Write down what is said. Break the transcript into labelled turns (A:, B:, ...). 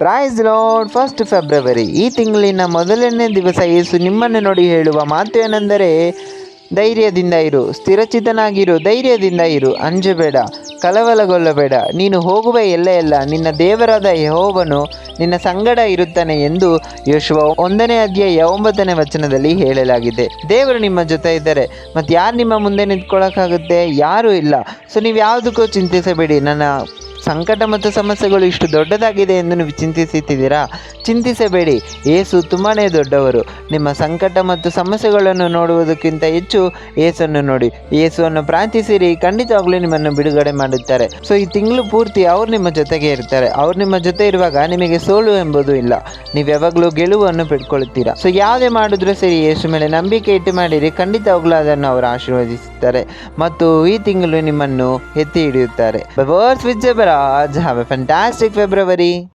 A: Price lord. First February, ಈ ತಿಂಗಳಿನ ಮೊದಲನೇ ದಿವಸ ಯೇಸು ನಿಮ್ಮನ್ನು ನೋಡಿ ಹೇಳುವ ಮಾತು ಏನೆಂದರೆ, ಧೈರ್ಯದಿಂದ ಇರು, ಸ್ಥಿರಚಿತನಾಗಿರು, ಧೈರ್ಯದಿಂದ ಇರು, ಅಂಜಬೇಡ, ಕಳವಳಗೊಳ್ಳಬೇಡ. ನೀನು ಹೋಗುವ ಎಲ್ಲ ನಿನ್ನ ದೇವರಾದ ಯೆಹೋವನು ನಿನ್ನ ಸಂಗಡ ಇರುತ್ತಾನೆ ಎಂದು ಯೆಶುವ 1ನೇ ಅಧ್ಯಾಯ 9ನೇ ವಚನದಲ್ಲಿ ಹೇಳಲಾಗಿದೆ. ದೇವರು ನಿಮ್ಮ ಜೊತೆ ಇದ್ದರೆ ಮತ್ತು ಯಾರು ನಿಮ್ಮ ಮುಂದೆ ನಿಂತ್ಕೊಳ್ಳೋಕ್ಕಾಗುತ್ತೆ? ಯಾರೂ ಇಲ್ಲ. ಸೊ ನೀವು ಯಾವುದಕ್ಕೂ ಚಿಂತಿಸಬೇಡಿ. ನನ್ನ ಸಂಕಟ ಮತ್ತು ಸಮಸ್ಯೆಗಳು ಇಷ್ಟು ದೊಡ್ಡದಾಗಿದೆ ಎಂದು ನೀವು ಚಿಂತಿಸುತ್ತಿದ್ದೀರಾ? ಚಿಂತಿಸಬೇಡಿ, ಯೇಸು ತುಂಬಾ ದೊಡ್ಡವರು. ನಿಮ್ಮ ಸಂಕಟ ಮತ್ತು ಸಮಸ್ಯೆಗಳನ್ನು ನೋಡುವುದಕ್ಕಿಂತ ಹೆಚ್ಚು ಯೇಸನ್ನು ನೋಡಿ, ಯೇಸುವನ್ನು ಪ್ರಾರ್ಥಿಸಿರಿ, ಖಂಡಿತವಾಗ್ಲೂ ನಿಮ್ಮನ್ನು ಬಿಡುಗಡೆ ಮಾಡುತ್ತಾರೆ. ಸೊ ಈ ತಿಂಗಳು ಪೂರ್ತಿ ಅವ್ರು ನಿಮ್ಮ ಜೊತೆಗೆ ಇರ್ತಾರೆ. ಅವ್ರು ನಿಮ್ಮ ಜೊತೆ ಇರುವಾಗ ನಿಮಗೆ ಸೋಲು ಎಂಬುದು ಇಲ್ಲ. ನೀವು ಯಾವಾಗಲೂ ಗೆಲುವನ್ನು ಪಡ್ಕೊಳ್ತೀರಾ. ಸೊ ಯಾವುದೇ ಮಾಡಿದ್ರೂ ಸರಿ, ಯೇಸು ಮೇಲೆ ನಂಬಿಕೆ ಇಟ್ಟು ಮಾಡಿರಿ, ಖಂಡಿತವಾಗ್ಲೂ ಅದನ್ನು ಅವರು ಆಶೀರ್ವದಿಸುತ್ತಾರೆ ಮತ್ತು ಈ ತಿಂಗಳು ನಿಮ್ಮನ್ನು ಎತ್ತಿ ಹಿಡಿಯುತ್ತಾರೆ. Have a fantastic February.